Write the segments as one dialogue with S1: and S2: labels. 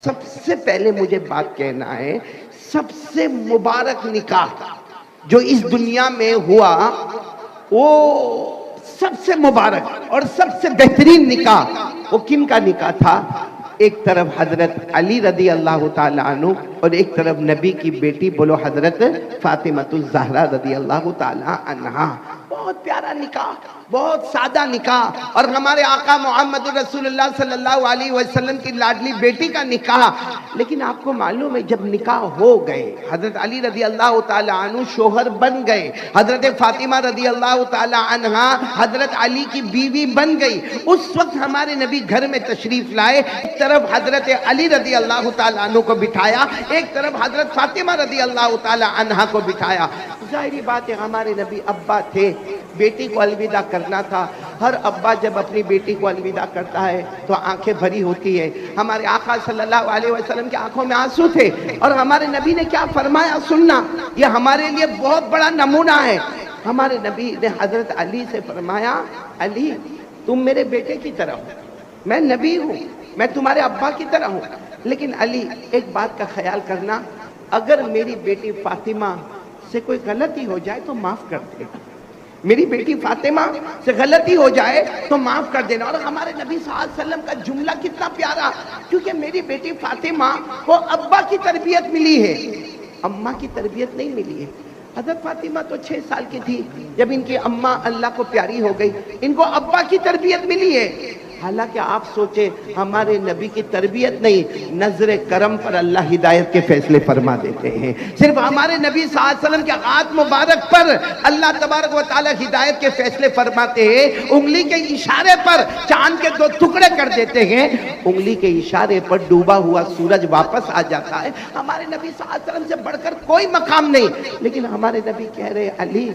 S1: سب سے پہلے مجھے بات کہنا ہے، سب سے مبارک نکاح جو اس دنیا میں ہوا وہ سب سے مبارک اور سب سے بہترین نکاح وہ کن کا نکاح تھا؟ ایک طرف حضرت علی رضی اللہ تعالیٰ عنہ اور ایک طرف نبی کی بیٹی بولو حضرت فاطمہ الزہرا رضی اللہ تعالیٰ عنہا۔ بہت پیارا نکاح، بہت سادہ نکاح، اور ہمارے آقا محمد رسول اللہ صلی اللہ علیہ وسلم کی لاڈلی بیٹی کا نکاح۔ لیکن آپ کو معلوم ہے جب نکاح ہو گئے، حضرت علی رضی اللہ تعالیٰ عنہ شوہر بن گئے، حضرت فاطمہ رضی اللہ تعالیٰ عنہا حضرت علی کی بیوی بن گئی، اس وقت ہمارے نبی گھر میں تشریف لائے، ایک طرف حضرت علی رضی اللہ تعالیٰ عنہ کو بٹھایا، ایک طرف حضرت فاطمہ رضی اللہ تعالیٰ عنہا کو بٹھایا۔ ظاہری بات ہے ہمارے نبی ابا تھے، بیٹی کو الوداع کرنا تھا۔ ہر ابا جب اپنی بیٹی کو الوداع کرتا ہے تو آنکھیں بھری ہوتی ہے۔ ہمارے آقا صلی اللہ علیہ وسلم کی آنکھوں میں آنسو تھے، اور ہمارے نبی نے کیا فرمایا سننا، یہ ہمارے لیے بہت بڑا نمونہ ہے۔ ہمارے نبی نے حضرت علی سے فرمایا، علی تم میرے بیٹے کی طرح ہو، میں نبی ہوں، میں تمہارے ابا کی طرح ہوں، لیکن علی ایک بات کا خیال کرنا، اگر میری بیٹی فاطمہ سے کوئی غلطی ہو جائے تو معاف کر دینا، میری بیٹی فاطمہ سے غلطی ہو جائے تو معاف کر دینا۔ اور ہمارے نبی صلی اللہ علیہ وسلم کا جملہ کتنا پیارا، کیونکہ میری بیٹی فاطمہ کو ابا کی تربیت ملی ہے، اماں کی تربیت نہیں ملی ہے۔ حضرت فاطمہ تو 6 سال کی تھی جب ان کی اماں اللہ کو پیاری ہو گئی، ان کو ابا کی تربیت ملی ہے۔ حالانکہ آپ سوچیں ہمارے نبی کی تربیت نہیں، نظر کرم پر اللہ ہدایت کے فیصلے فرما دیتے ہیں۔ صرف ہمارے نبی صلی اللہ علیہ وسلم کے ہاتھ مبارک پر اللہ تبارک و تعالی ہدایت کے فیصلے فرماتے ہیں۔ انگلی کے اشارے پر چاند کے 2 ٹکڑے کر دیتے ہیں، انگلی کے اشارے پر ڈوبا ہوا سورج واپس آ جاتا ہے۔ ہمارے نبی صلی اللہ علیہ وسلم سے بڑھ کر کوئی مقام نہیں، لیکن ہمارے نبی کہہ رہے علی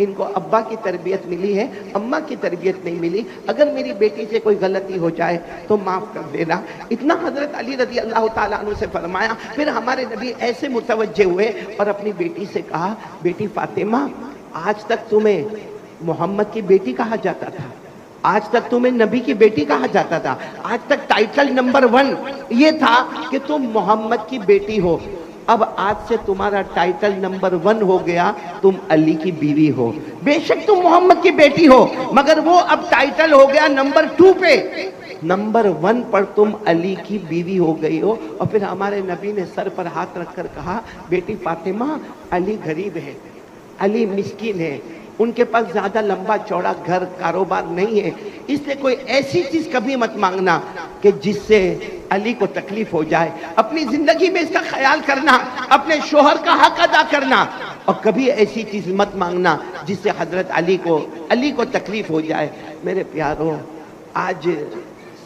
S1: ان کو ابا کی تربیت ملی ہے، اماں کی تربیت نہیں ملی، اگر میری بیٹی سے کوئی غلطی ہو جائے تو معاف کر دینا۔ اتنا حضرت علی رضی اللہ تعالیٰ عنہ سے فرمایا۔ پھر ہمارے نبی ایسے متوجہ ہوئے اور اپنی بیٹی سے کہا، بیٹی فاطمہ آج تک تمہیں محمد کی بیٹی کہا جاتا تھا، آج تک تمہیں نبی کی بیٹی کہا جاتا تھا، آج تک ٹائٹل نمبر 1 یہ تھا کہ تم محمد کی بیٹی ہو، اب آج سے تمہارا ٹائٹل نمبر 1 ہو گیا، تم علی کی بیوی ہو۔ بے شک تم محمد کی بیٹی ہو، مگر وہ اب ٹائٹل ہو گیا نمبر 2 پہ، نمبر 1 پر تم علی کی بیوی ہو گئی ہو۔ اور پھر ہمارے نبی نے سر پر ہاتھ رکھ کر کہا، بیٹی فاطمہ علی غریب ہے، علی مسکین ہے، ان کے پاس زیادہ لمبا چوڑا گھر کاروبار نہیں ہے، اس لیے کوئی ایسی چیز کبھی مت مانگنا کہ جس سے علی کو تکلیف ہو جائے۔ اپنی زندگی میں اس کا خیال کرنا، اپنے شوہر کا حق ادا کرنا، اور کبھی ایسی چیز مت مانگنا جس سے حضرت علی کو تکلیف ہو جائے۔ میرے پیاروں، آج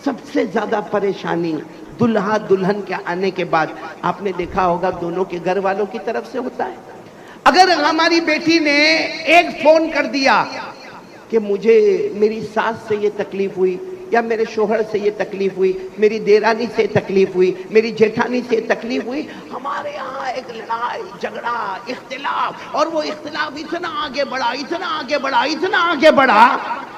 S1: سب سے زیادہ پریشانی دلہا دلہن کے آنے کے بعد آپ نے دیکھا ہوگا دونوں کے گھر والوں کی طرف سے ہوتا ہے۔ اگر ہماری بیٹی نے ایک فون کر دیا کہ مجھے میری ساس سے یہ تکلیف ہوئی، یا میرے شوہر سے یہ تکلیف ہوئی، میری دیرانی سے تکلیف ہوئی، میری جیٹھانی سے تکلیف ہوئی، ہمارے یہاں ایک لڑائی جھگڑا اختلاف، اور وہ اختلاف اتنا آگے بڑھا، اتنا آگے بڑھا، اتنا آگے بڑھا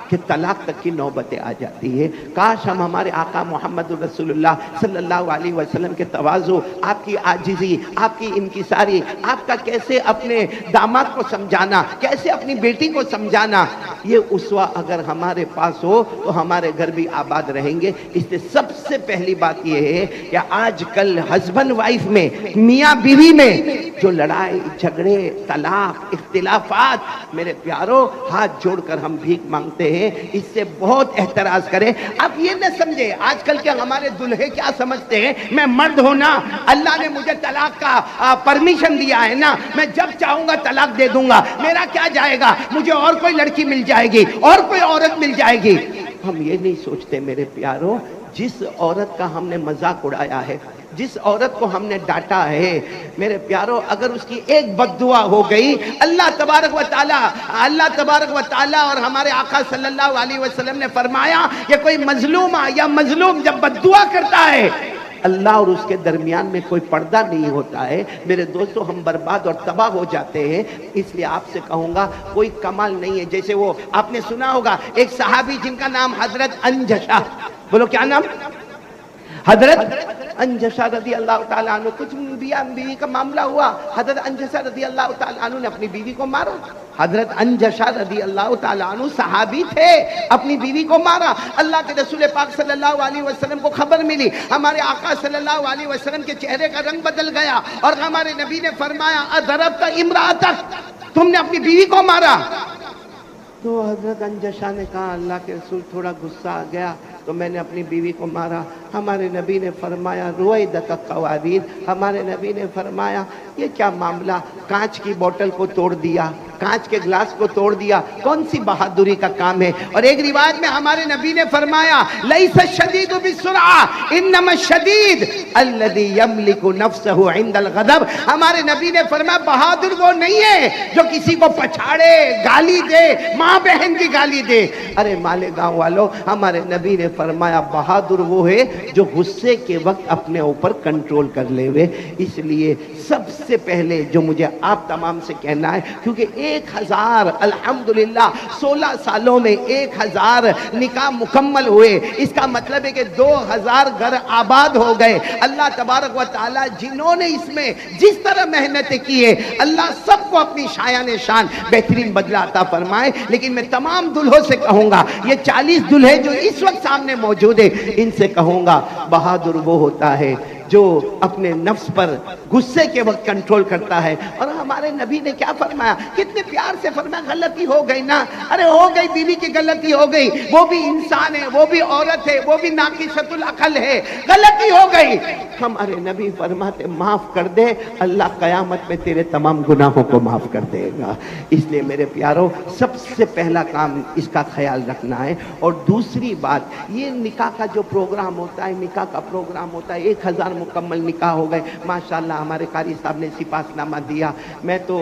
S1: کہ طلاق تک کی نوبتیں آ جاتی ہے۔ کاش ہم ہمارے آقا محمد رسول اللہ صلی اللہ علیہ وسلم کے تواضع، آپ کی عاجزی، آپ کی انکساری، آپ کا کیسے اپنے داماد کو سمجھانا، کیسے اپنی بیٹی کو سمجھانا، یہ اسوہ اگر ہمارے پاس ہو تو ہمارے گھر بھی آباد رہیں گے۔ اس لیے سب سے پہلی بات یہ ہے کہ آج کل ہسبینڈ وائف میں، میاں بیوی میں جو لڑائی جھگڑے طلاق اختلافات، میرے پیاروں ہاتھ جوڑ کر ہم بھیک مانگتے ہیں، اس سے بہت احتراز کریں۔ اب یہ نہ سمجھے آج کل کے ہمارے دلہے کیا سمجھتے ہیں، میں مرد ہوں نا، اللہ نے مجھے طلاق کا پرمیشن دیا ہے نا، میں جب چاہوں گا طلاق دے دوں گا، میرا کیا جائے گا، مجھے اور کوئی لڑکی مل جائے گی، اور کوئی عورت مل جائے گی۔ ہم یہ نہیں سوچتے میرے پیاروں، جس عورت کا ہم نے مذاق اڑایا ہے، جس عورت کو ہم نے ڈانٹا ہے، میرے پیاروں اگر اس کی ایک بد دعا ہو گئی، اللہ تبارک و تعالی اور ہمارے آقا صلی اللہ علیہ وسلم نے فرمایا کہ کوئی مظلومہ یا مظلوم جب بد دعا کرتا ہے، اللہ اور اس کے درمیان میں کوئی پردہ نہیں ہوتا ہے، میرے دوستو ہم برباد اور تباہ ہو جاتے ہیں۔ اس لیے آپ سے کہوں گا کوئی کمال نہیں ہے، جیسے وہ آپ نے سنا ہوگا ایک صحابی جن کا نام حضرت انجشہ، بولو کیا نام؟ حضرت انجشا رضی اللہ تعالیٰ عنہ، کچھ بیوی کا معاملہ ہوا، حضرت انجشا رضی اللہ تعالیٰ عنہ نے اپنی بیوی کو مارا. حضرت انجشا رضی اللہ تعالیٰ عنہ صحابی تھے، اپنی بیوی کو مارا. اللہ کے رسول پاک صلی اللہ علیہ وسلم کو خبر ملی، ہمارے آقا صلی اللہ علیہ وسلم کے چہرے کا رنگ بدل گیا اور ہمارے نبی نے فرمایا اضربت امرأتک، تم نے اپنی بیوی کو مارا. تو حضرت انجشا نے کہا اللہ کے رسول تھوڑا غصہ آ گیا تو میں نے اپنی بیوی کو مارا. ہمارے نبی نے فرمایا رویدک قواریر، ہمارے نبی نے فرمایا یہ کیا معاملہ، کانچ کی بوتل کو توڑ دیا، کانچ کے گلاس کو توڑ دیا، کون سی بہادری کا کام ہے. اور ایک روایت میں ہمارے نبی نے فرمایا لیس الشدید بالسرعہ انما الشدید الذی یملک نفسہ عند الغضب. ہمارے نبی نے فرمایا بہادر وہ نہیں ہے جو کسی کو پچھاڑے، گالی دے، ماں بہن کی گالی دے. ارے مالیگاؤں والوں، ہمارے نبی نے فرمایا بہادر وہ ہے جو غصے کے وقت اپنے اوپر کنٹرول کر لے ہوئے. اس لیے سب سے پہلے جو مجھے آپ تمام سے کہنا ہے، کیونکہ 1000 الحمدللہ 16 سالوں میں 1000 نکاح مکمل ہوئے، اس کا مطلب ہے کہ 2000 گھر آباد ہو گئے. اللہ تبارک و تعالی جنہوں نے اس میں جس طرح محنتیں کی ہے، اللہ سب کو اپنی شایان شان بہترین بدلہ عطا فرمائے. لیکن میں تمام دلہوں سے کہوں گا، یہ 40 دلہے جو اس وقت سامنے موجود ہیں، ان سے کہوں گا بہادر وہ ہوتا ہے جو اپنے نفس پر غصے کے وقت کنٹرول کرتا ہے. اور ہمارے نبی نے کیا فرمایا، کتنے پیار سے فرمایا غلطی ہو گئی نا، ارے ہو گئی، بیوی کی غلطی ہو گئی، وہ بھی انسان ہے، وہ بھی عورت ہے، وہ بھی ناقصۃ العقل ہے، غلطی ہو گئی. ہمارے نبی فرماتے معاف کر دے، اللہ قیامت میں تیرے تمام گناہوں کو معاف کر دے گا. اس لیے میرے پیاروں، سب سے پہلا کام اس کا خیال رکھنا ہے. اور دوسری بات، یہ نکاح کا جو پروگرام ہوتا ہے، نکاح کا پروگرام ہوتا ہے، 1000 مکمل نکاح ہو گئے ماشاءاللہ. ہمارے قاری صاحب نے سپاس نامہ دیا، میں تو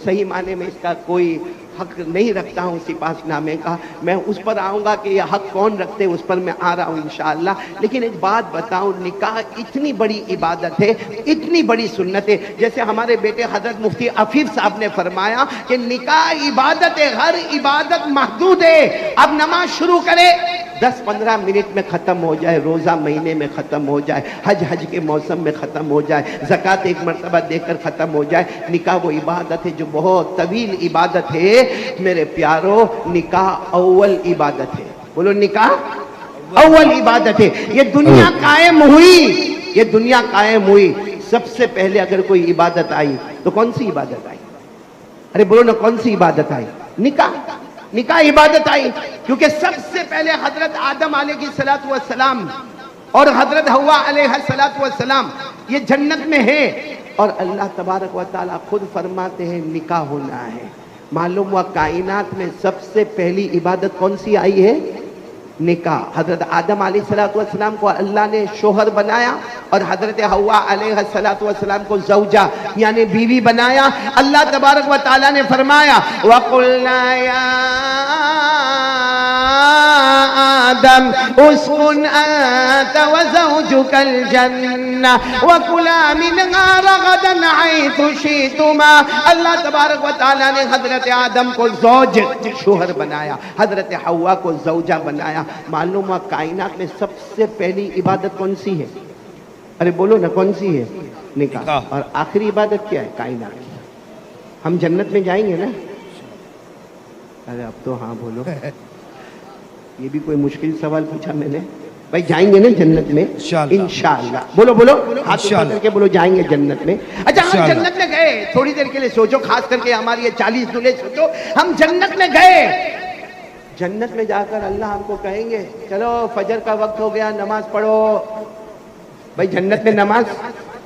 S1: صحیح معنی میں اس کا کوئی حق نہیں رکھتا ہوں سپاس نامے کا، میں اس پر آؤں گا کہ یہ حق کون رکھتے، اس پر میں آ رہا ہوں انشاءاللہ. لیکن ایک بات بتاؤں، نکاح اتنی بڑی عبادت ہے، اتنی بڑی سنت ہے. جیسے ہمارے بیٹے حضرت مفتی عفیف صاحب نے فرمایا کہ نکاح عبادت ہے، ہر عبادت محدود ہے. اب نماز شروع کرے 10-15 منٹ میں ختم ہو جائے، روزہ مہینے میں ختم ہو جائے، حج کے موسم میں ختم ہو جائے، زکوٰۃ ایک مرتبہ دے کر ختم ہو جائے. نکاح وہ عبادت ہے جو بہت طویل عبادت ہے. میرے پیارو، نکاح اول عبادت ہے. بولو نکاح اول عبادت ہے. یہ دنیا قائم ہوئی، یہ دنیا قائم ہوئی، سب سے پہلے اگر کوئی عبادت آئی تو کون سی عبادت آئی؟ ارے بولو نا، کون سی عبادت آئی؟ نکاح. نکاح عبادت آئی کیونکہ سب سے پہلے حضرت آدم علیہ السلام اور حضرت حوا علیہ السلام یہ جنت میں ہے، اور اللہ تبارک و تعالیٰ خود فرماتے ہیں نکاح ہونا ہے. معلوم ہوا کائنات میں سب سے پہلی عبادت کون سی آئی ہے؟ نکاح. حضرت آدم علیہ السلام کو اللہ نے شوہر بنایا اور حضرت حوا علیہ السلام کو زوجہ یعنی بیوی بنایا. اللہ تبارک و تعالیٰ نے فرمایا وَقُلْنَا يَا آدم اسكن أنت وزوجك الجنة وكلا منها رغدا حيث شئتما. اللہ تبارک و تعالیٰ نے حضرت آدم کو زوج شوہر بنایا، حضرت حوا کو زوجہ بنایا. معلوم ہوا کائنات میں سب سے پہلی عبادت کون سی ہے؟ ارے بولو نا، کون سی ہے؟ نکاح. اور آخری عبادت کیا ہے کائنات کی؟ ہم جنت میں جائیں گے نا؟ ارے اب تو ہاں بولو. یہ بھی کوئی مشکل سوال پوچھا میں نے. بھائی جائیں گے نا جنت میں انشاءاللہ. بولو بولو، ہاتھ اٹھا کر کے بولو جائیں گے جنت میں. اچھا ہم جنت میں گئے، تھوڑی دیر کے لیے سوچو، خاص کر کے ہماری یہ 40 دلہے سوچو، ہم جنت میں گئے. جنت میں جا کر اللہ ہم کو کہیں گے چلو فجر کا وقت ہو گیا، نماز پڑھو. بھائی جنت میں نماز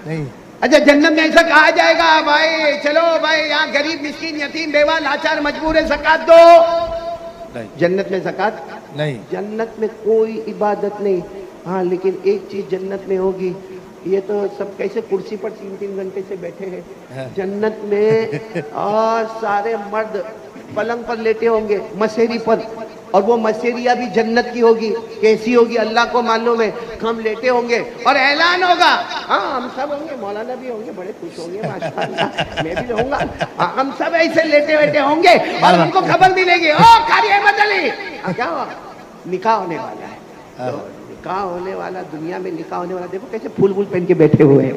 S1: نہیں. اچھا جنت میں ایسا کہا جائے گا بھائی چلو بھائی یہاں غریب مسکین یتیم بیوہ لاچار مجبور ہے زکات دو؟ جنت میں زکات نہیں. جنت میں کوئی عبادت نہیں. ہاں لیکن ایک چیز جنت میں ہوگی، یہ تو سب کیسے کرسی پر 3-3 گھنٹے سے بیٹھے ہیں جنت میں، اور سارے مرد پلنگ پر لیٹے ہوں گے مسیری پر، اور وہ مسیریہ بھی جنت کی ہوگی. کیسی ہوگی اللہ کو معلوم ہے. ہم لیٹے ہوں گے اور اعلان ہوگا، ہاں ہم سب ہوں گے، مولانا بھی ہوں گے، بڑے خوش ہوں گے ماشاءاللہ، میں بھی رہوں گا. ہم سب ایسے لیٹے بیٹھے ہوں گے اور ان کو خبر ملے گی او قاری احمد علی کیا ہوا نکاح ہونے والا ہے. نکاح ہونے والا, دنیا میں نکاح ہونے والا, دیکھو کیسے پھول پھول پہن کے بیٹھے ہوئے ہیں,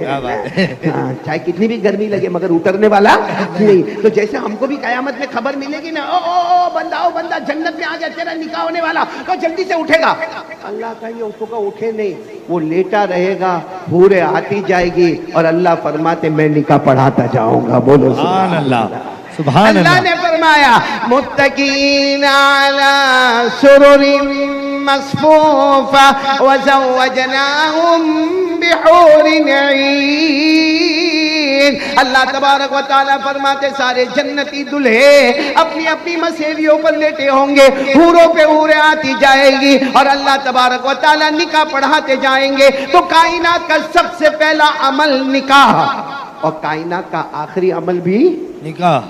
S1: ہاں, چاہے کتنی بھی گرمی لگے مگر اترنے والا نہیں. تو جیسے ہم کو بھی قیامت میں خبر ملے گی نا, او بندہ جنت میں آ جا, تیرا نکاح ہونے والا, تو جلدی سے اٹھے گا. اللہ کہیں اس کو اٹھے نہیں, وہ لیٹا رہے گا, حوریں آتی جائے گی اور اللہ فرماتے میں نکاح پڑھاتا جاؤں گا. بولو
S2: سبحان اللہ. سبحان
S1: اللہ نے فرمایا متقین علی سرر مصفوفہ وزوجناہم بحور عین. اللہ تبارک و تعالیٰ فرماتے سارے جنتی دلہے اپنی اپنی مسیریوں پر لیٹے ہوں گے, حوروں پہ حوریں آتی جائے گی اور اللہ تبارک و تعالیٰ نکاح پڑھاتے جائیں گے. تو کائنات کا سب سے پہلا عمل نکاح, اور کائنات کا آخری عمل بھی
S2: نکاح.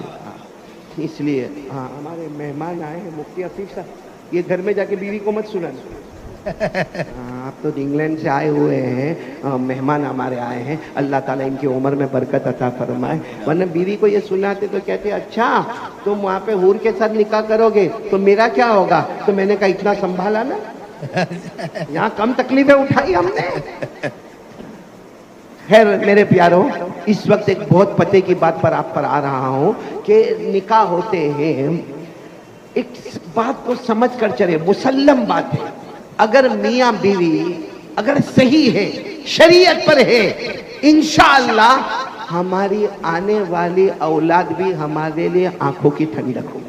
S1: اس لیے ہاں ہمارے مہمان آئے ہیں مفتی عفیف صاحب, یہ گھر میں جا کے بیوی کو مت سنانا. آپ تو انگلینڈ سے آئے ہوئے ہیں, مہمان ہمارے آئے ہیں, اللہ تعالیٰ ان کی عمر میں برکت عطا فرمائے. ورنہ بیوی کو یہ سناتے تو کہتے اچھا تم وہاں پہ حور کے ساتھ نکاح کرو گے تو میرا کیا ہوگا. تو میں نے کہا اتنا سنبھالا نا, یہاں کم تکلیفیں اٹھائی ہم نے. خیر میرے پیاروں, اس وقت ایک بہت پتے کی بات پر آپ پر آ رہا ہوں کہ نکاح ہوتے ہیں, ایک بات کو سمجھ کر چلے, مسلم بات ہے, اگر میاں بیوی اگر صحیح ہے, شریعت پر ہے, انشاءاللہ ہماری آنے والی اولاد بھی ہمارے لیے آنکھوں کی ٹھنڈک ہوگی.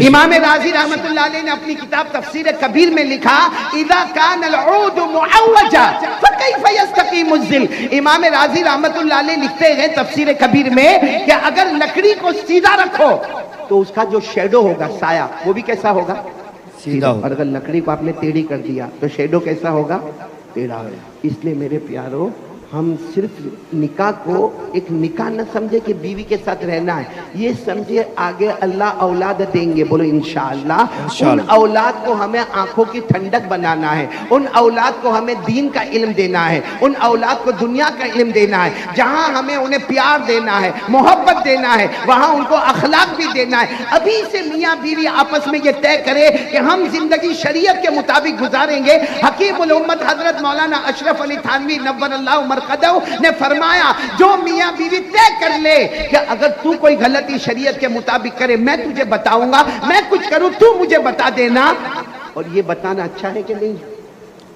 S1: امام رازی رحمت اللہ علیہ نے اپنی کتاب تفسیر کبیر میں لکھا اذا کان العود معوجا فکیف یستقیم الظل. امام رازی رحمت اللہ علیہ لکھتے ہیں تفسیر کبیر میں کہ اگر لکڑی کو سیدھا رکھو تو اس کا جو شیڈو ہوگا, سایہ, وہ بھی کیسا ہوگا, سیدھا. اور اگر لکڑی کو آپ نے ٹیڑھی کر دیا تو شیڈو کیسا ہوگا, ٹیڑھا ہوگا. اس لیے میرے پیاروں ہم صرف نکاح کو ایک نکاح نہ سمجھے کہ بیوی کے ساتھ رہنا ہے, یہ سمجھے آگے اللہ اولاد دیں گے. بولو انشاءاللہ. ان اولاد کو ہمیں آنکھوں کی ٹھنڈک بنانا ہے, ان اولاد کو ہمیں دین کا علم دینا ہے, ان اولاد کو دنیا کا علم دینا ہے. جہاں ہمیں انہیں پیار دینا ہے, محبت دینا ہے, وہاں ان کو اخلاق بھی دینا ہے. ابھی سے میاں بیوی آپس میں یہ طے کرے کہ ہم زندگی شریعت کے مطابق گزاریں گے. حکیم الامت حضرت مولانا اشرف علی تھانوی نور اللہ نے فرمایا جو میاں بیوی طے کر لے کہ اگر تو کوئی غلطی شریعت کے مطابق کرے میں تجھے بتاؤں گا, میں کچھ کروں تو مجھے بتا دینا. اور یہ بتانا اچھا ہے کہ نہیں,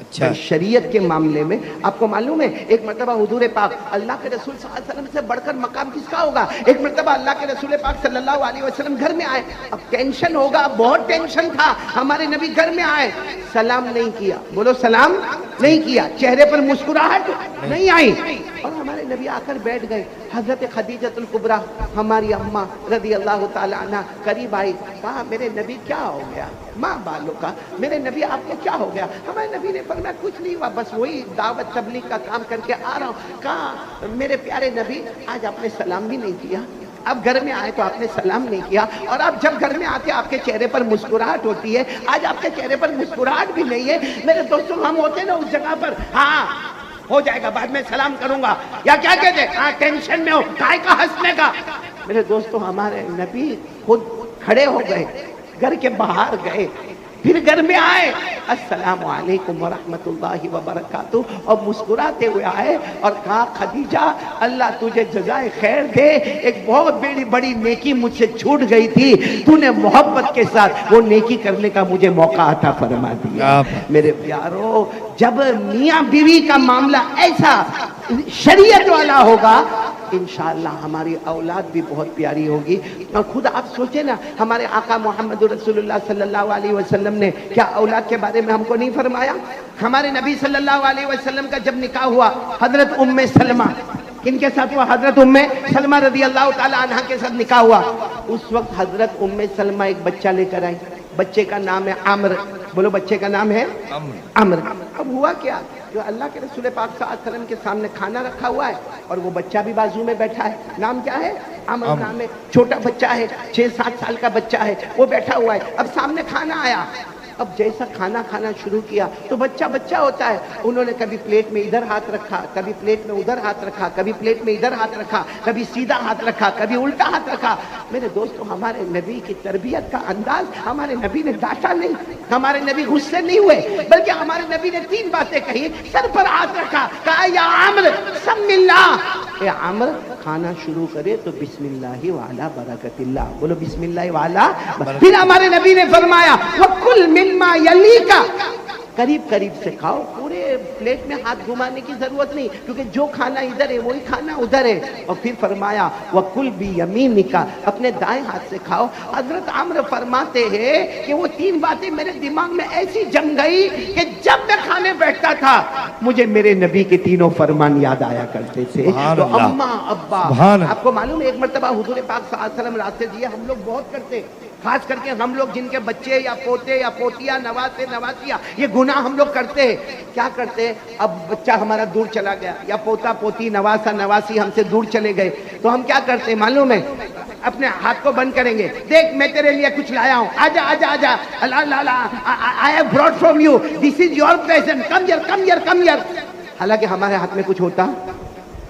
S1: اچھا. شریعت کے معاملے میں آپ کو معلوم ہے ایک مرتبہ حضور پاک اللہ کے رسول صلی اللہ علیہ وسلم سے بڑھ کر مقام کس کا ہوگا. ایک مرتبہ اللہ کے رسول پاک صلی اللہ علیہ وسلم گھر میں آئے, اب ٹینشن ہوگا, بہت ٹینشن تھا. ہمارے نبی گھر میں آئے, سلام نہیں کیا. بولو سلام نہیں کیا, چہرے پر مسکراہٹ نہیں آئی, اور ہمارے نبی آ کر بیٹھ گئے. حضرت خدیجۃ الکبریٰ ہماری اماں رضی اللہ تعالیٰ عنہ قریب آئی, کہا میرے نبی کیا ہو گیا, ماں بالوں کا, میرے نبی آپ کو کیا ہو گیا. ہمارے نبی نے فرمایا کچھ نہیں ہوا, بس وہی دعوت تبلیغ کا کام کر کے آ رہا ہوں. کہا میرے پیارے نبی آج آپ نے سلام بھی نہیں کیا, اب گھر میں آئے تو آپ نے سلام نہیں کیا, اور آپ جب گھر میں آتے آپ کے چہرے پر مسکراہٹ ہوتی ہے, آج آپ کے چہرے پر مسکراہٹ بھی نہیں ہے. میرے دوستوں ہم ہوتے نا اس جگہ پر, ہاں ہو جائے گا بعد میں سلام کروں گا, یا کیا کہتے ہیں ٹینشن میں ہو کائے کا ہنسنے کا. میرے دوستوں ہمارے نبی خود کھڑے ہو گئے, گھر کے باہر گئے, پھر گھر میں آئے, السلام علیکم ورحمت اللہ وبرکاتہ, اور مسکراتے ہوئے آئے اور کہا خدیجہ اللہ تجھے جزائے خیر دے, ایک بہت بڑی نیکی مجھ سے چھوٹ گئی تھی, تو نے محبت کے ساتھ وہ نیکی کرنے کا مجھے موقع عطا فرما دیا. میرے پیارو جب میاں بیوی کا معاملہ ایسا شریعت والا ہوگا انشاءاللہ ہماری اولاد بھی بہت پیاری ہوگی. اور خود آپ سوچیں نا, ہمارے آقا محمد رسول اللہ صلی اللہ علیہ وسلم نے کیا اولاد کے بارے میں ہم کو نہیں فرمایا. ہمارے نبی صلی اللہ علیہ وسلم کا جب نکاح ہوا حضرت ام سلمہ, کن کے ساتھ ہوا, حضرت ام سلمہ رضی اللہ تعالی عنہ کے ساتھ نکاح ہوا. اس وقت حضرت ام سلمہ ایک بچہ لے کر آئی, بچے کا نام ہے عمر. بولو بچے کا نام ہے عمر. اب ہوا کیا, جو اللہ کے رسول پاک صلی اللہ علیہ وسلم کے سامنے کھانا رکھا ہوا ہے اور وہ بچہ بھی بازو میں بیٹھا ہے, نام کیا ہے, عمر نام ہے, چھوٹا بچہ ہے, 6-7 سال کا بچہ ہے, وہ بیٹھا ہوا ہے. اب سامنے کھانا آیا, اب جیسا کھانا کھانا شروع کیا تو بچہ بچہ ہوتا ہے، انہوں نے کبھی پلیٹ میں ادھر ہاتھ رکھا، کبھی پلیٹ میں ادھر ہاتھ رکھا، کبھی پلیٹ میں ادھر ہاتھ رکھا، کبھی سیدھا ہاتھ رکھا، کبھی الٹا ہاتھ رکھا۔ میرے دوستو، ہمارے نبی کی تربیت کا انداز، ہمارے نبی نے ڈانٹا نہیں، ہمارے نبی غصے نہیں ہوئے، بلکہ ہمارے نبی نے 3 باتیں کہی، سر پر ہاتھ رکھا، کہا یا عامر سم اللہ، اے عامر کھانا شروع کرے تو بسم اللہ وعلا برکت اللہ، بولو بسم اللہ وعلا۔ پھر ہمارے نبی نے فرمایا وَكُلْ مِمَّا يَلِيكَ، قریب قریب سے کھاؤ، پورے پلیٹ میں ہاتھ گھمانے کی ضرورت نہیں، کیونکہ جو کھانا ادھر ہے وہی کھانا ادھر ہے۔ اور پھر فرمایا وَكُلْ بِيَمِينِكَ، اپنے دائیں ہاتھ سے کھاؤ۔ حضرت عمرو فرماتے ہیں کہ وہ 3 باتیں میرے دماغ میں ایسی جم گئی کہ جب میں کھانے بیٹھتا تھا مجھے میرے نبی کے تینوں فرمان یاد آیا کرتے تھے۔ تو اماں ابا، آپ کو معلوم ہے ایک مرتبہ حضور پاک صلی اللہ علیہ وسلم راستے دیے، ہم لوگ بہت کرتے، خاص کر کے ہم لوگ جن کے بچے یا پوتے یا پوتیا نواسے نواسیا یہ گناہ ہم لوگ کرتے ہیں۔ کیا کرتے ہیں؟ اب بچہ ہمارا دور چلا گیا یا پوتا پوتی نواسا نواسی ہم سے دور چلے گئے تو ہم کیا کرتے ہیں معلوم ہے؟ اپنے ہاتھ کو بند کریں گے، دیکھ میں تیرے لیے کچھ لایا ہوں، آجا آجا آجا، I have brought from you, this is your present, come here, come here, come here۔ حالانکہ ہمارے ہاتھ میں کچھ ہوتا۔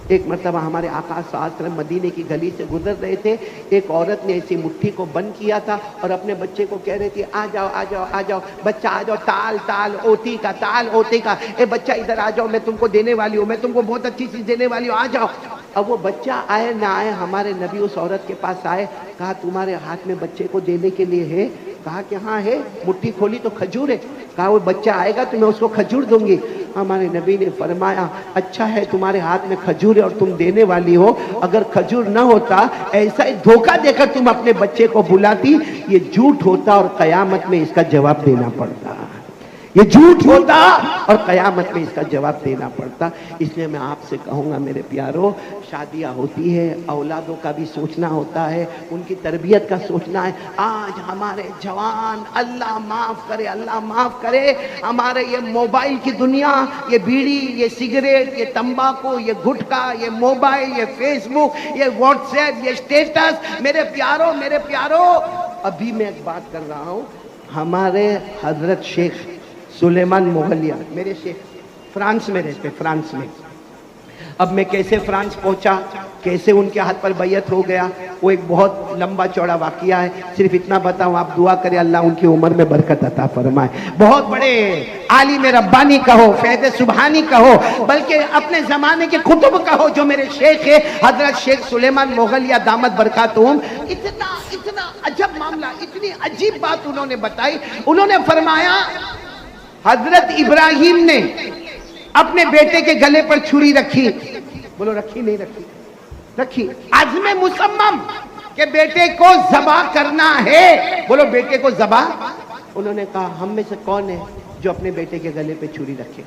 S1: ایک مرتبہ ہمارے آقا صلی اللہ علیہ وسلم مدینے کی گلی سے گزر رہے تھے، ایک عورت نے ایسی مٹھی کو بند کیا تھا اور اپنے بچے کو کہہ رہی تھی آ جاؤ آ جاؤ آ جاؤ بچہ آ جاؤ، تال تال اوتی کا، تال اوتی کا، اے بچہ ادھر آ جاؤ، میں تم کو دینے والی ہوں، میں تم کو بہت اچھی چیز دینے والی ہوں، آ جاؤ۔ اب وہ بچہ آئے نہ آئے ہمارے نبی اس عورت کے پاس آئے، کہا تمہارے ہاتھ میں بچے کو دینے کے لیے ہے؟ کہا کہ ہاں ہے۔ مٹھی کھولی تو کھجور ہے، کہا وہ بچہ آئے گا تو میں اس کو کھجور دوں گی۔ ہمارے نبی نے فرمایا اچھا ہے تمہارے ہاتھ میں کھجور ہے اور تم دینے والی ہو، اگر کھجور نہ ہوتا ایسا ہی دھوکہ دے کر تم اپنے بچے کو بلاتی، یہ جھوٹ ہوتا اور قیامت میں اس کا جواب دینا پڑتا، یہ جھوٹ ہوتا اور قیامت میں اس کا جواب دینا پڑتا۔ اس لیے میں آپ سے کہوں گا میرے پیارو، شادیاں ہوتی ہے، اولادوں کا بھی سوچنا ہوتا ہے، ان کی تربیت کا سوچنا ہے۔ آج ہمارے جوان، اللہ معاف کرے اللہ معاف کرے، ہمارے یہ موبائل کی دنیا، یہ بیڑی، یہ سگریٹ، یہ تمباکو، یہ گٹکا، یہ موبائل، یہ فیس بک، یہ واٹس ایپ، یہ اسٹیٹس، میرے پیارو ابھی میں ایک بات کر رہا ہوں، ہمارے حضرت شیخ سلیمان مغلیہ، میرے شیخ فرانس میں رہتے، فرانس میں۔ اب میں کیسے فرانس پہنچا، کیسے ان کے ہاتھ پر بیعت ہو گیا، وہ ایک بہت لمبا چوڑا واقعہ ہے، صرف اتنا بتاؤں، آپ دعا کریں اللہ ان کی عمر میں برکت عطا فرمائے۔ بہت بڑے عالم ربانی کہو، فیض سبحانی کہو، بلکہ اپنے زمانے کے کتب کہو، جو میرے شیخ ہے حضرت شیخ سلیمان مغلیہ دامت برکاتہم، اتنا عجب معاملہ، اتنی عجیب بات انہوں نے بتائی۔ انہوں نے فرمایا حضرت ابراہیم نے اپنے بیٹے کے گلے پر چھری رکھی، بولو رکھی نہیں رکھی؟ رکھی، عزم مصمم کہ بیٹے کو ذبح کرنا ہے، بولو بیٹے کو ذبح۔ انہوں نے کہا ہم میں سے کون ہے جو اپنے بیٹے کے گلے پہ چھری رکھے؟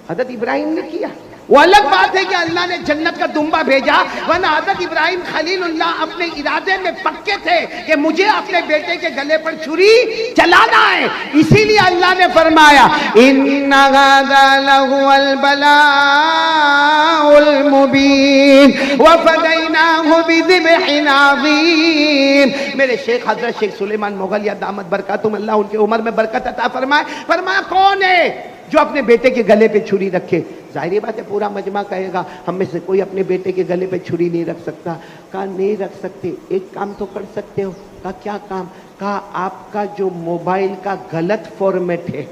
S1: حضرت ابراہیم نے کیا۔ وہ الگ بات ہے کہ اللہ نے جنت کا دمبا بھیجا، ورنہ حضرت ابراہیم خلیل اللہ اپنے ارادے میں پکے تھے کہ مجھے اپنے بیٹے کے گلے پر چھری چلانا ہے، اسی لیے اللہ نے فرمایا اِنَّ هَذَا لَهُوَ الْبَلَاءُ الْمُبِينُ وَفَدَيْنَاهُ بِذِبْحٍ عَظِيمٍ۔ میرے شیخ حضرت شیخ سلیمان مغلیہ دامت برکاتہم، اللہ ان کی عمر میں برکت عطا فرمائے، فرمایا کون ہے جو اپنے بیٹے کے گلے پہ چھری رکھے؟ ظاہری بات ہے پورا مجمع کہے گا ہم میں سے کوئی اپنے بیٹے کے گلے پہ چھری نہیں رکھ سکتا۔ کہا نہیں رکھ سکتے، ایک کام تو کر سکتے ہو۔ کہا کیا کام؟ کہا آپ کا جو موبائل کا غلط فارمیٹ ہے،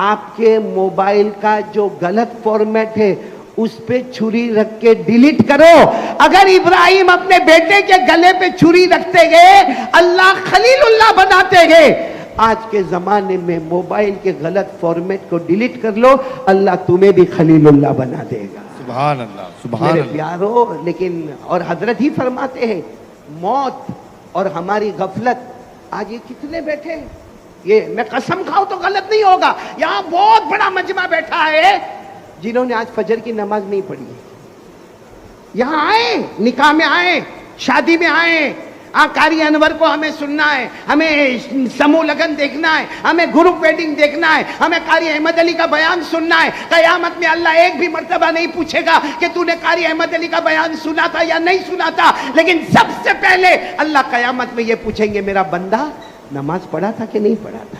S1: آپ کے موبائل کا جو غلط فارمیٹ ہے اس پہ چھری رکھ کے ڈیلیٹ کرو۔ اگر ابراہیم اپنے بیٹے کے گلے پہ چھری رکھتے گئے، اللہ خلیل اللہ بناتے گئے۔ آج کے زمانے میں موبائل کے غلط فارمیٹ کو ڈیلیٹ کر لو، اللہ تمہیں بھی خلیل اللہ بنا دے گا۔
S2: سبحان اللہ، سبحان
S1: میرے
S2: اللہ۔
S1: پیارو، لیکن اور حضرت ہی فرماتے ہیں موت اور ہماری غفلت، آج یہ کتنے بیٹھے ہیں، یہ میں قسم کھاؤں تو غلط نہیں ہوگا، یہاں بہت بڑا مجمع بیٹھا ہے جنہوں نے آج فجر کی نماز نہیں پڑھی ہے، یہاں آئے، نکاح میں آئے، شادی میں آئے، قاری انور کو ہمیں سننا ہے، ہمیں سمو لگن دیکھنا ہے، ہمیں گروپ ویڈنگ دیکھنا ہے، ہمیں قاری احمد علی کا بیان سننا ہے۔ قیامت میں اللہ ایک بھی مرتبہ نہیں پوچھے گا کہ تو نے قاری احمد علی کا بیان سنا تھا یا نہیں سنا تھا، لیکن سب سے پہلے اللہ قیامت میں یہ پوچھیں گے میرا بندہ نماز پڑھا تھا کہ نہیں پڑھا تھا؟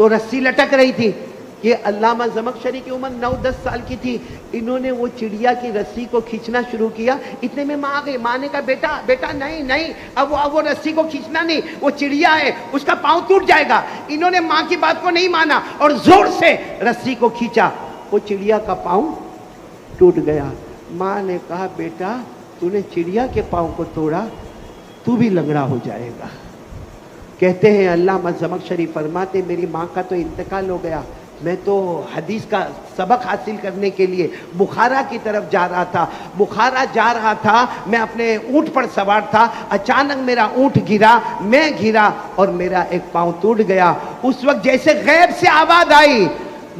S1: تو رسی لٹک رہی تھی. یہ علامہ زمخشری کی عمر 9-10 سال کی تھی. انہوں نے وہ چڑیا کی رسی کو کھینچنا شروع کیا. اتنے میں ماں آ گئی. ماں نے کہا بیٹا نہیں اب وہ رسی کو کھینچنا نہیں, وہ چڑیا ہے, اس کا پاؤں ٹوٹ جائے گا. انہوں نے ماں کی بات کو نہیں مانا اور زور سے رسی کو کھینچا. وہ چڑیا کا پاؤں ٹوٹ گیا. ماں نے کہا بیٹا تو نے چڑیا کے پاؤں کو توڑا, تو بھی لنگڑا ہو جائے گا. کہتے ہیں علامہ زمخشری فرماتے میری ماں کا تو انتقال ہو گیا, میں تو حدیث کا سبق حاصل کرنے کے لیے بخارا کی طرف جا رہا تھا. بخارا جا رہا تھا, میں اپنے اونٹ پر سوار تھا. اچانک میرا اونٹ گرا, میں گرا اور میرا ایک پاؤں ٹوٹ گیا. اس وقت جیسے غیب سے آواز آئی,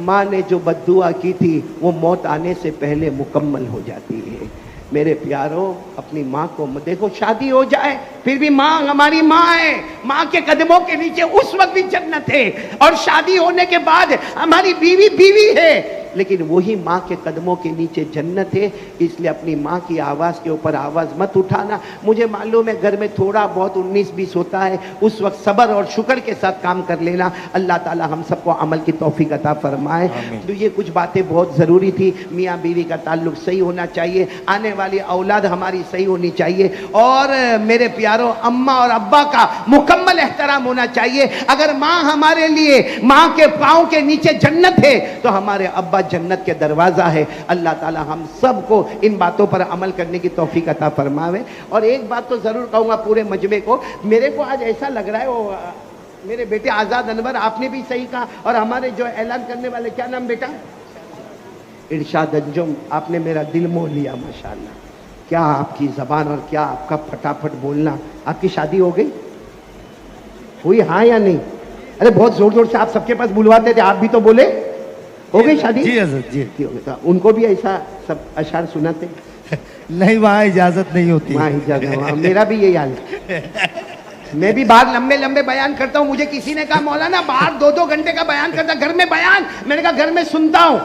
S1: ماں نے جو بد دعا کی تھی وہ موت آنے سے پہلے مکمل ہو جاتی ہے. میرے پیاروں, اپنی ماں کو دیکھو, شادی ہو جائے پھر بھی ماں ہماری ماں ہے. ماں کے قدموں کے نیچے اس وقت بھی جنت ہے, اور شادی ہونے کے بعد ہماری بیوی ہے, لیکن وہی ماں کے قدموں کے نیچے جنت ہے. اس لیے اپنی ماں کی آواز کے اوپر آواز مت اٹھانا. مجھے معلوم ہے گھر میں تھوڑا بہت 19-20 ہوتا ہے, اس وقت صبر اور شکر کے ساتھ کام کر لینا. اللہ تعالی ہم سب کو عمل کی توفیق عطا فرمائے. تو یہ کچھ باتیں بہت ضروری تھی. میاں بیوی کا تعلق صحیح ہونا چاہیے, آنے والی اولاد ہماری صحیح ہونی چاہیے, اور میرے پیاروں اماں اور ابا کا مکمل احترام ہونا چاہیے. اگر ماں ہمارے لیے ماں کے پاؤں کے نیچے جنت ہے تو ہمارے ابا جنت کے دروازہ ہے. اللہ تعالی ہم سب کو ان باتوں پر عمل کرنے کی توفیق عطا فرماوے. اور ایک بات تو ضرور کہوں گا پورے مجمع کو, میرے کو آج ایسا لگ رہا ہے, وہ میرے بیٹے آزاد انور, آپ نے بھی صحیح کہا, اور ہمارے جو اعلان کرنے والے, کیا نام بیٹا, ارشاد انجم, آپ نے میرا دل موہ لیا ماشاءاللہ. کیا آپ کی زبان اور کیا آپ کا پھٹافٹ بولنا. آپ کی شادی ہو گئی, ہوئی ہاں یا نہیں؟ ارے بہت زور زور سے آپ سب کے پاس بلواتے تھے, آپ بھی تو بولے. ہو گئی شادی؟
S2: جی حضرت جی.
S1: ان کو بھی ایسا سب اشعار سناتے؟
S2: نہیں, وہاں اجازت نہیں ہوتی.
S1: وہاں اجازت, میرا بھی یہی حال ہے. میں بھی باہر لمبے لمبے بیان کرتا ہوں. مجھے کسی نے کہا مولانا باہر 2-2 گھنٹے کا بیان کرتا, گھر میں بیان. میں نے کہا گھر میں سنتا ہوں.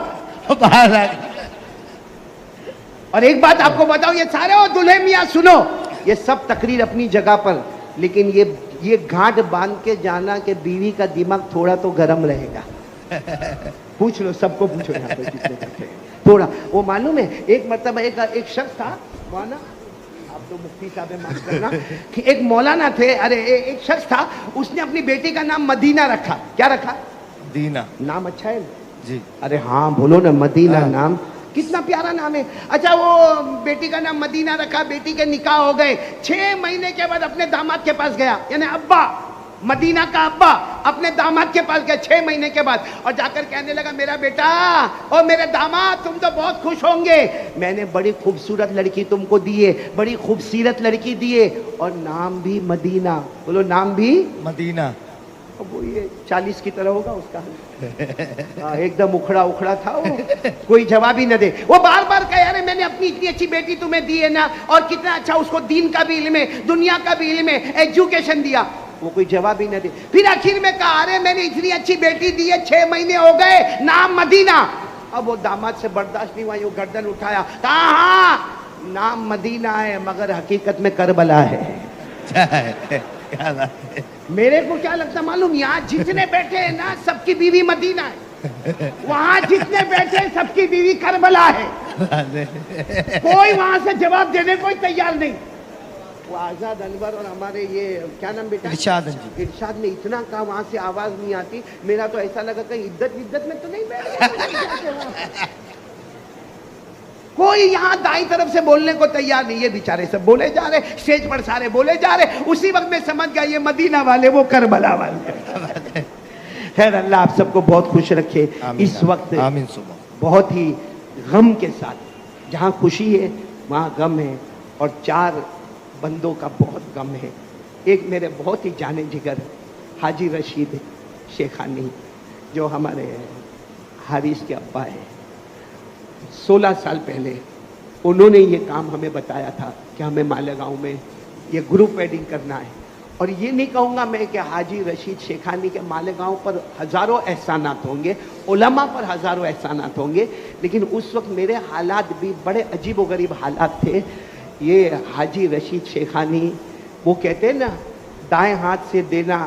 S1: اور ایک بات آپ کو بتاؤں, یہ سارے دلہے میاں سنو, یہ سب تقریر اپنی جگہ پر, لیکن یہ گھاٹ باندھ کے جانا کہ بیوی کا دماغ تھوڑا تو گرم رہے گا. پوچھ لو, سب کو پوچھو یہاں پہ جتنے بیٹھے ہیں. تھوڑا وہ معلوم ہے, ایک مرتبہ ایک شخص تھا, مولانا آپ تو مفتی صاحب معاف کرنا, ایک مولانا تھے. ارے ایک شخص تھا, اس نے اپنی بیٹی کا نام مدینہ رکھا. کیا رکھا؟ مدینہ. نام اچھا ہے جی. ارے ہاں بولو نا, مدینہ نام کتنا پیارا نام ہے. اچھا وہ بیٹی کا نام مدینہ رکھا, بیٹی کے نکاح ہو گئے. 6 مہینے کے بعد اپنے داماد کے پاس گیا, یعنی ابا, مدینہ کا ابا اپنے داماد کے پاس گیا 6 مہینے کے بعد, اور جا کر کہنے لگا میرا بیٹا اور میرے داماد تم تو بہت خوش ہوں گے, میں نے بڑی خوبصورت لڑکی تم کو دی ہے, بڑی خوبصورت لڑکی دی ہے, اور نام بھی مدینہ. بولو نام بھی مدینہ. وہ یہ 40 کی طرح ہوگا اس کا, ایک دم اکھڑا تھا وہ, کوئی جواب ہی نہ دے. وہ بار بار کہے ارے میں نے اپنی اتنی اچھی بیٹی تمہیں دی ہے نا, اور کتنا اچھا اس کو دین کا بھی علم ہے, دنیا کا بھی علم ہے, ایجوکیشن دیا. وہ کوئی جواب ہی نہ دے. پھر آخر میں کہا ارے میں نے اتنی اچھی بیٹی دی ہے, 6 مہینے ہو گئے, نام مدینہ. اب وہ داماد سے برداشت نہیں ہوا, وہ گردن اٹھایا, کہا ہاں نام مدینہ ہے مگر حقیقت میں کربلا ہے. میرے کو کیا لگتا معلوم, یہاں جتنے بیٹھے ہیں نا سب کی بیوی مدینہ ہے, وہاں جتنے بیٹھے ہیں سب کی بیوی کربلا ہے. کوئی وہاں سے جواب دینے کو تیار نہیں. وہ آزاد انور اور ہمارے یہ کیا نام بیٹا, ارشاد نے اتنا کہا, وہاں سے آواز نہیں آتی. میرا تو ایسا لگا کہ عدت میں تو نہیں بیٹھ. کوئی یہاں دائیں طرف سے بولنے کو تیار نہیں. یہ بیچارے سب بولے جا رہے, اسٹیج پر سارے بولے جا رہے. اسی وقت میں سمجھ گیا یہ مدینہ والے وہ کربلا والے. خیر اللہ آپ سب کو بہت خوش رکھے. اس وقت بہت ہی غم کے ساتھ, جہاں خوشی ہے وہاں غم ہے, اور 4 بندوں کا بہت غم ہے. ایک میرے بہت ہی جانے جگر حاجی رشید شیخانی, جو ہمارے حارث کے ابا ہے. 16 سال پہلے انہوں نے یہ کام ہمیں بتایا تھا کہ ہمیں مالیگاؤں میں یہ گروپ ویڈنگ کرنا ہے. اور یہ نہیں کہوں گا میں کہ حاجی رشید شیخانی کے مالیگاؤں پر ہزاروں احسانات ہوں گے, علماء پر ہزاروں احسانات ہوں گے, لیکن اس وقت میرے حالات بھی بڑے عجیب و غریب حالات تھے. یہ حاجی رشید شیخانی وہ کہتے ہیں نا, دائیں ہاتھ سے دینا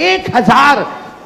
S1: 1000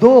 S1: 2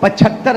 S1: 75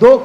S1: 2